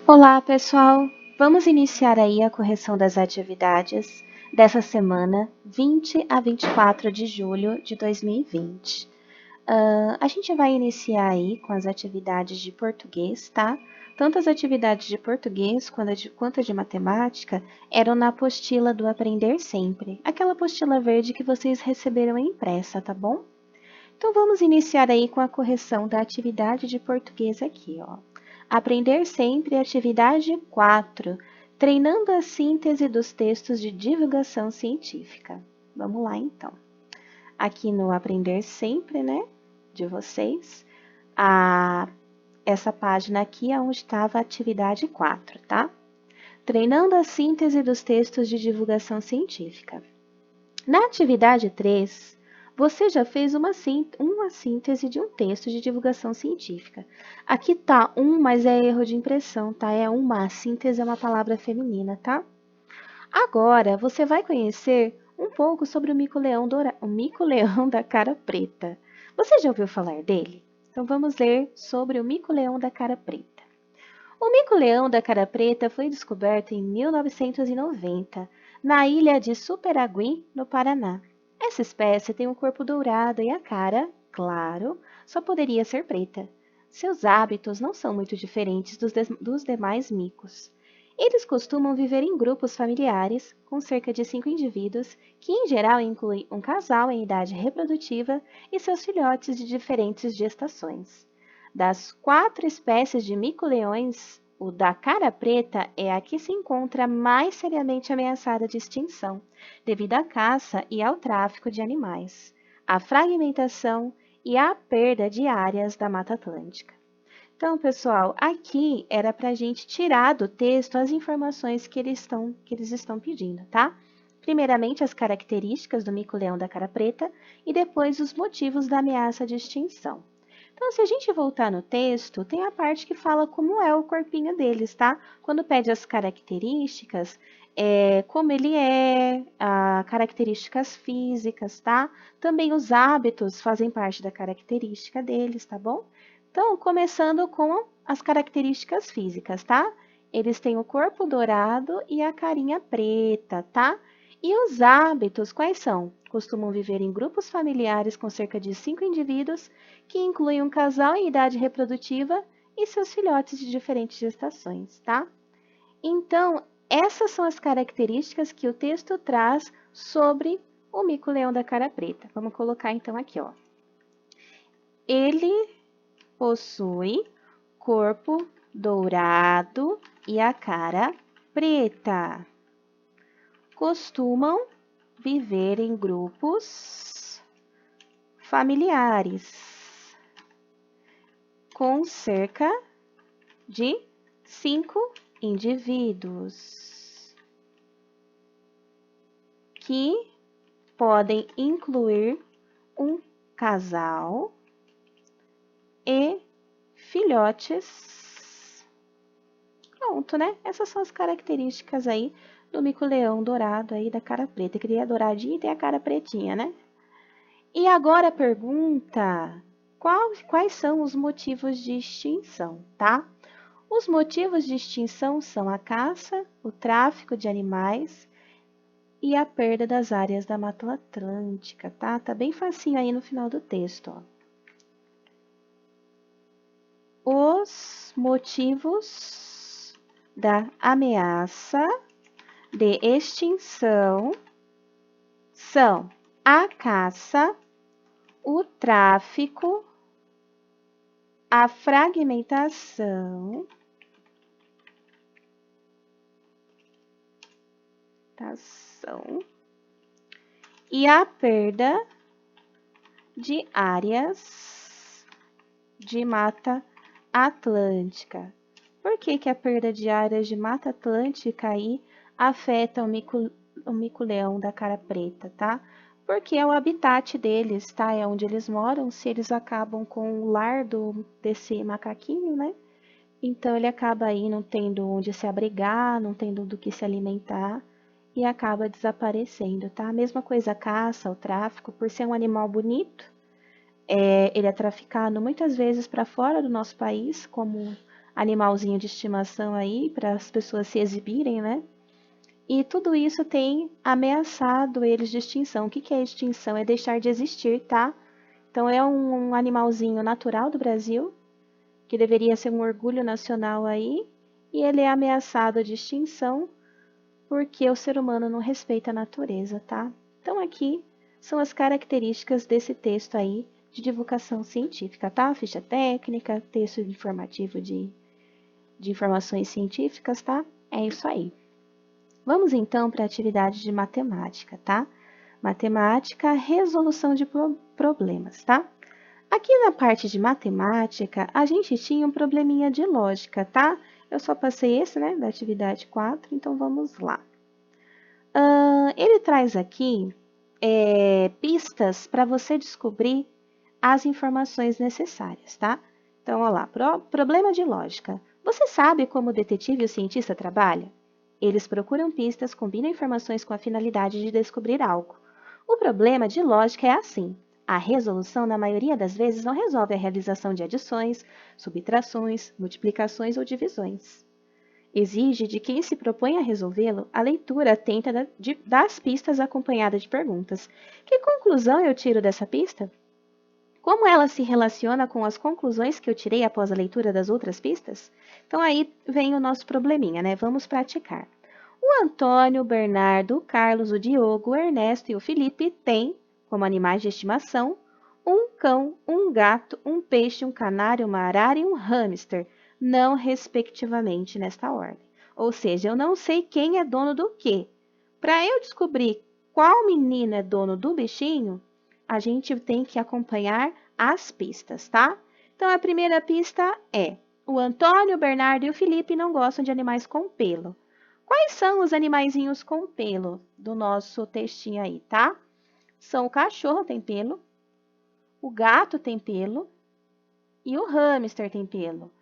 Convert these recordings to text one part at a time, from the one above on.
Olá, pessoal! Vamos iniciar aí a correção das atividades dessa semana, 20 a 24 de julho de 2020. A gente vai iniciar aí com as atividades de português, tá? Tanto as atividades de português quanto as de matemática eram na apostila do Aprender Sempre, aquela apostila verde que vocês receberam impressa, tá bom? Então vamos iniciar aí com a correção da atividade de português aqui, ó. Aprender sempre, atividade 4, treinando a síntese dos textos de divulgação científica. Vamos lá, então. Aqui no Aprender Sempre, né, de vocês, essa página aqui é onde estava a atividade 4, tá? Treinando a síntese dos textos de divulgação científica. Na atividade 3, você já fez uma síntese de um texto de divulgação científica. Aqui tá mas é erro de impressão, tá? É uma, síntese é uma palavra feminina, tá? Agora, você vai conhecer um pouco sobre o mico-leão da cara preta. Você já ouviu falar dele? Então, vamos ler sobre o mico-leão da cara preta. O mico-leão da cara preta foi descoberto em 1990, na ilha de Superagui, no Paraná. Essa espécie tem um corpo dourado e a cara, claro, só poderia ser preta. Seus hábitos não são muito diferentes dos demais micos. Eles costumam viver em grupos familiares, com cerca de 5 indivíduos, que em geral incluem um casal em idade reprodutiva e seus filhotes de diferentes gestações. Das 4 espécies de mico-leões, o da cara preta é a que se encontra mais seriamente ameaçada de extinção, devido à caça e ao tráfico de animais, à fragmentação e à perda de áreas da Mata Atlântica. Então, pessoal, aqui era para a gente tirar do texto as informações que eles estão pedindo, tá? Primeiramente, as características do mico-leão da cara preta e depois os motivos da ameaça de extinção. Então, se a gente voltar no texto, tem a parte que fala como é o corpinho deles, tá? Quando pede as características, como ele características físicas, tá? Também os hábitos fazem parte da característica deles, tá bom? Então, começando com as características físicas, tá? Eles têm o corpo dourado e a carinha preta, tá? E os hábitos, quais são? Costumam viver em grupos familiares com cerca de 5 indivíduos, que incluem um casal em idade reprodutiva e seus filhotes de diferentes gestações, tá? Então, essas são as características que o texto traz sobre o mico-leão da cara preta. Vamos colocar então aqui, ó. Ele possui corpo dourado e a cara preta. Costumam viver em grupos familiares com cerca de 5 indivíduos que podem incluir um casal e filhotes. Pronto, né? Essas são as características aí do mico-leão dourado aí da cara preta. Que ele é douradinho e tem a cara pretinha, né? E agora a pergunta: quais são os motivos de extinção, tá? Os motivos de extinção são a caça, o tráfico de animais e a perda das áreas da Mata Atlântica, tá? Tá bem facinho aí no final do texto, ó. Os motivos da ameaça de extinção são a caça, o tráfico, a fragmentação, e a perda de áreas de Mata Atlântica. Por que a perda de áreas de Mata Atlântica aí afeta o mico-leão da cara preta, tá? Porque é o habitat deles, tá? É onde eles moram. Se eles acabam com o lar desse macaquinho, né? Então ele acaba aí não tendo onde se abrigar, não tendo do que se alimentar e acaba desaparecendo, tá? A mesma coisa a caça, o tráfico, por ser um animal bonito, ele é traficado muitas vezes para fora do nosso país, como animalzinho de estimação aí para as pessoas se exibirem, né? E tudo isso tem ameaçado eles de extinção. O que que é extinção? É deixar de existir, tá? Então é um animalzinho natural do Brasil, que deveria ser um orgulho nacional aí, e ele é ameaçado de extinção porque o ser humano não respeita a natureza, tá? Então aqui são as características desse texto aí de divulgação científica, tá? Ficha técnica, texto informativo de informações científicas, tá? É isso aí. Vamos então para a atividade de matemática, tá? Matemática, resolução de problemas, tá? Aqui na parte de matemática, a gente tinha um probleminha de lógica, tá? Eu só passei esse, né, da atividade 4, então vamos lá. Ele traz aqui pistas para você descobrir as informações necessárias, tá? Então, olha lá, problema de lógica. Você sabe como o detetive e o cientista trabalham? Eles procuram pistas, combinam informações com a finalidade de descobrir algo. O problema de lógica é assim. A resolução, na maioria das vezes, não resolve a realização de adições, subtrações, multiplicações ou divisões. Exige de quem se propõe a resolvê-lo a leitura atenta das pistas acompanhada de perguntas. Que conclusão eu tiro dessa pista? Como ela se relaciona com as conclusões que eu tirei após a leitura das outras pistas? Então aí vem o nosso probleminha, né? Vamos praticar. O Antônio, o Bernardo, o Carlos, o Diogo, o Ernesto e o Felipe têm, como animais de estimação, um cão, um gato, um peixe, um canário, uma arara e um hamster, não respectivamente nesta ordem. Ou seja, eu não sei quem é dono do quê. Para eu descobrir qual menino é dono do bichinho, a gente tem que acompanhar as pistas, tá? Então, a primeira pista é: o Antônio, o Bernardo e o Felipe não gostam de animais com pelo. Quais são os animaizinhos com pelo do nosso textinho aí, tá? São o cachorro tem pelo, o gato tem pelo e o hamster tem pelo.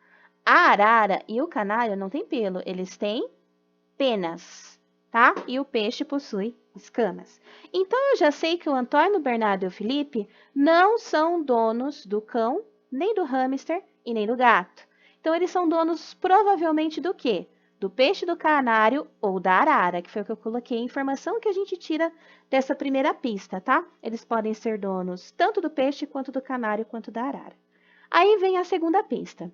A arara e o canário não têm pelo, eles têm penas, tá? E o peixe possui escamas. Então, eu já sei que o Antônio, o Bernardo e o Felipe não são donos do cão, nem do hamster e nem do gato. Então, eles são donos provavelmente do quê? Do peixe, do canário ou da arara, que foi o que eu coloquei, a informação que a gente tira dessa primeira pista, tá? Eles podem ser donos tanto do peixe, quanto do canário, quanto da arara. Aí vem a segunda pista.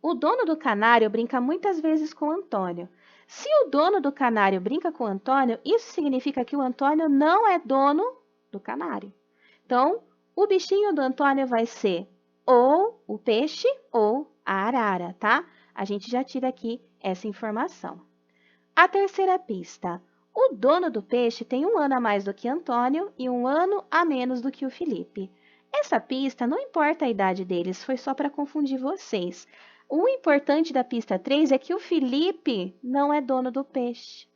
O dono do canário brinca muitas vezes com o Antônio. Se o dono do canário brinca com o Antônio, isso significa que o Antônio não é dono do canário. Então, o bichinho do Antônio vai ser ou o peixe ou a arara, tá? A gente já tira aqui essa informação. A terceira pista. O dono do peixe tem 1 ano a mais do que Antônio e 1 ano a menos do que o Felipe. Essa pista, não importa a idade deles, foi só para confundir vocês. O importante da pista 3 é que o Felipe não é dono do peixe.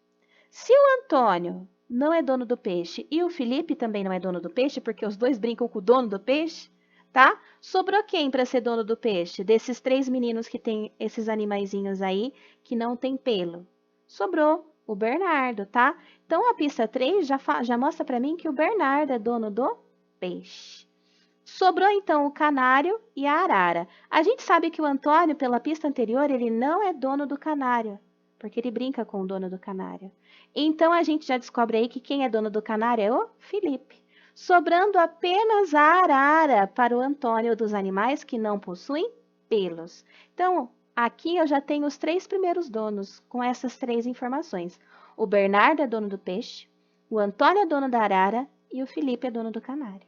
Se o Antônio não é dono do peixe e o Felipe também não é dono do peixe, porque os dois brincam com o dono do peixe, tá? Sobrou quem para ser dono do peixe? Desses 3 meninos que tem esses animaizinhos aí que não tem pelo. Sobrou o Bernardo, tá? Então, a pista 3 já mostra para mim que o Bernardo é dono do peixe. Sobrou, então, o canário e a arara. A gente sabe que o Antônio, pela pista anterior, ele não é dono do canário, porque ele brinca com o dono do canário. Então, a gente já descobre aí que quem é dono do canário é o Felipe. Sobrando apenas a arara para o Antônio dos animais que não possuem pelos. Então, aqui eu já tenho os 3 primeiros donos com essas 3 informações. O Bernardo é dono do peixe, o Antônio é dono da arara e o Felipe é dono do canário.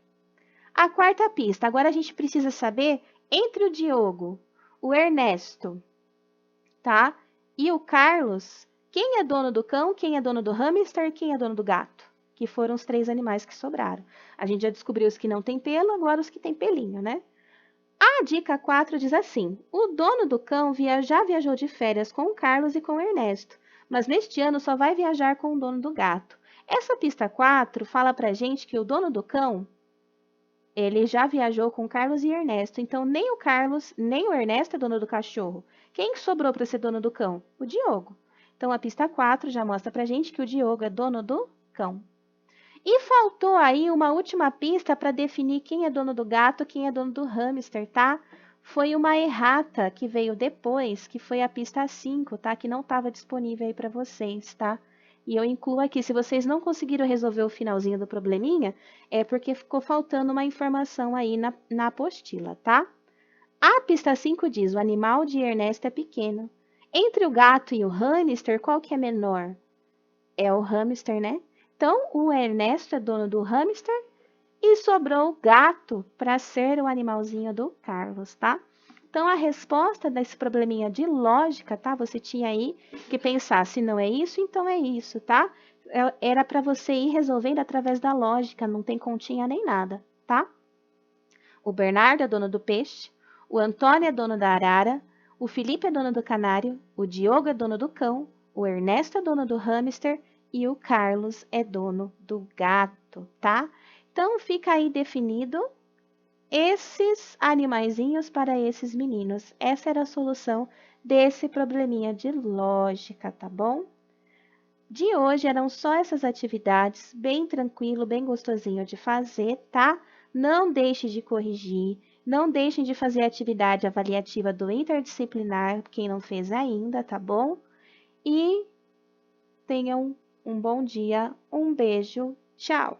A quarta pista, agora a gente precisa saber entre o Diogo, o Ernesto, tá? E o Carlos, quem é dono do cão, quem é dono do hamster e quem é dono do gato? Que foram os 3 animais que sobraram. A gente já descobriu os que não têm pelo, agora os que têm pelinho, né? A dica 4 diz assim: o dono do cão já viajou de férias com o Carlos e com o Ernesto, mas neste ano só vai viajar com o dono do gato. Essa pista 4 fala pra gente que o dono do cão ele já viajou com Carlos e Ernesto, então nem o Carlos, nem o Ernesto é dono do cachorro. Quem sobrou para ser dono do cão? O Diogo. Então, a pista 4 já mostra pra gente que o Diogo é dono do cão. E faltou aí uma última pista para definir quem é dono do gato, quem é dono do hamster, tá? foi uma errata que veio depois, que foi a pista 5, tá? Que não estava disponível aí para vocês, tá? E eu incluo aqui, se vocês não conseguiram resolver o finalzinho do probleminha, é porque ficou faltando uma informação aí na apostila, tá? A pista 5 diz, o animal de Ernesto é pequeno. Entre o gato e o hamster, qual que é menor? É o hamster, né? Então, o Ernesto é dono do hamster e sobrou o gato para ser o animalzinho do Carlos, tá? Então, a resposta desse probleminha de lógica, tá? Você tinha aí que pensar, se não é isso, então é isso, tá? Era para você ir resolvendo através da lógica, não tem continha nem nada, tá? O Bernardo é dono do peixe, o Antônio é dono da arara, o Felipe é dono do canário, o Diogo é dono do cão, o Ernesto é dono do hamster e o Carlos é dono do gato, tá? Então, fica aí definido esses animaizinhos para esses meninos. Essa era a solução desse probleminha de lógica, tá bom? De hoje eram só essas atividades, bem tranquilo, bem gostosinho de fazer, tá? Não deixe de corrigir, não deixem de fazer a atividade avaliativa do interdisciplinar, quem não fez ainda, tá bom? E tenham um bom dia, um beijo, tchau!